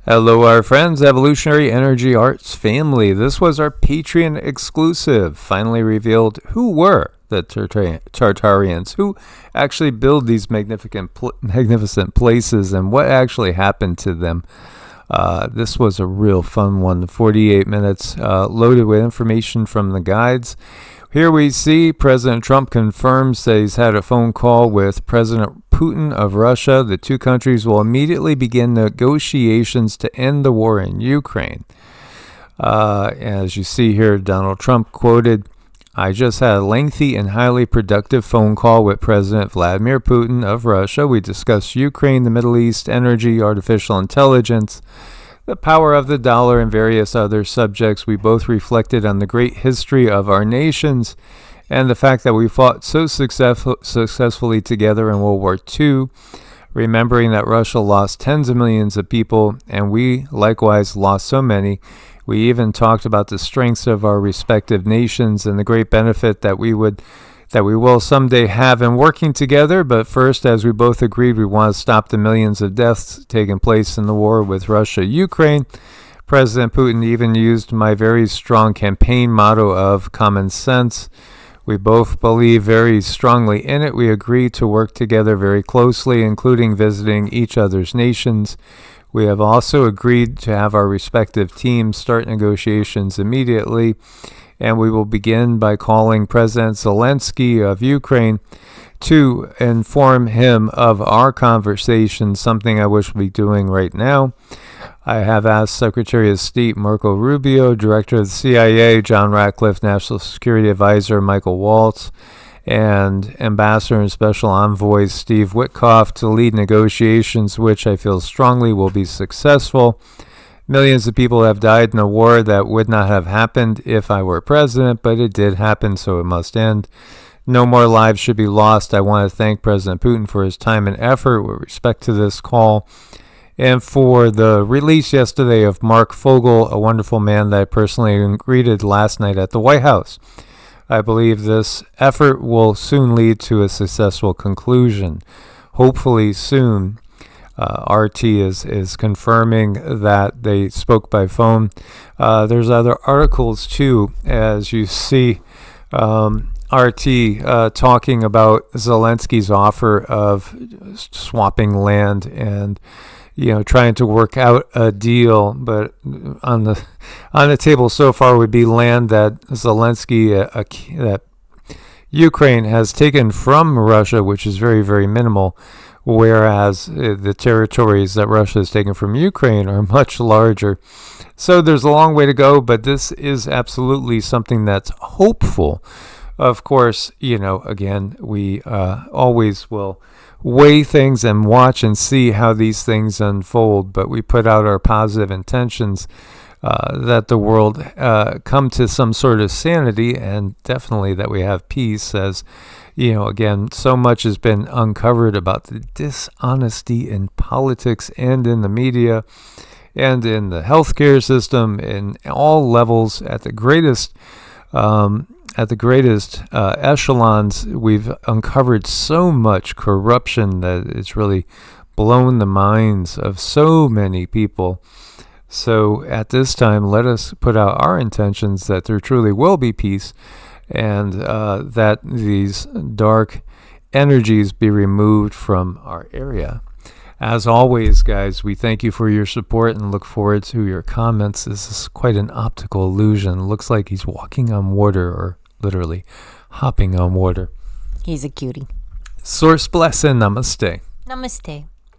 Hello, our friends, Evolutionary Energy Arts family. This was our Patreon exclusive. Finally revealed who were the Tartarians, who actually build these magnificent places, and what actually happened to them. This was a real fun one. 48 minutes loaded with information from the guides. Here we see President Trump confirms that he's had a phone call with President Putin of Russia. The two countries will immediately begin negotiations to end the war in Ukraine. As you see here, Donald Trump quoted, "I just had a lengthy and highly productive phone call with President Vladimir Putin of Russia. We discussed Ukraine, the Middle East, energy, artificial intelligence, the power of the dollar, and various other subjects. We both reflected on the great history of our nations and the fact that we fought so successfully together in World War II, remembering that Russia lost tens of millions of people, and we likewise lost so many. We even talked about the strengths of our respective nations and the great benefit that we will someday have in working together. But first, as we both agreed, we want to stop the millions of deaths taking place in the war with Russia-Ukraine. President Putin even used my very strong campaign motto of common sense. We both believe very strongly in it. We agreed to work together very closely, including visiting each other's nations. We have also agreed to have our respective teams start negotiations immediately, and we will begin by calling President Zelensky of Ukraine to inform him of our conversation, something I wish we'd be doing right now. I have asked Secretary of State Marco Rubio, Director of the CIA John Ratcliffe, National Security Advisor Michael Waltz, and Ambassador and Special Envoy Steve Witkoff to lead negotiations, which I feel strongly will be successful. Millions of people have died in a war that would not have happened if I were president, but it did happen, so it must end. No more lives should be lost. I want to thank President Putin for his time and effort with respect to this call, and for the release yesterday of Mark Fogel, a wonderful man that I personally greeted last night at the White House. I believe this effort will soon lead to a successful conclusion. Hopefully soon. RT is confirming that they spoke by phone. There's other articles too, as you see. RT talking about Zelensky's offer of swapping land and trying to work out a deal, but on the table so far would be land that Zelensky, that Ukraine has taken from Russia, which is very, very minimal, whereas the territories that Russia has taken from Ukraine are much larger. So there's a long way to go, but this is absolutely something that's hopeful. Of course, again, we always will weigh things and watch and see how these things unfold, but we put out our positive intentions that the world come to some sort of sanity, and definitely that we have peace. As again, so much has been uncovered about the dishonesty in politics and in the media and in the healthcare system in all levels at the greatest echelons. We've uncovered so much corruption that it's really blown the minds of so many people. So at this time, let us put out our intentions that there truly will be peace, and that these dark energies be removed from our area. As always, guys, we thank you for your support and look forward to your comments. This is quite an optical illusion. Looks like he's walking on water, or literally hopping on water. He's a cutie. Source bless and namaste. Namaste.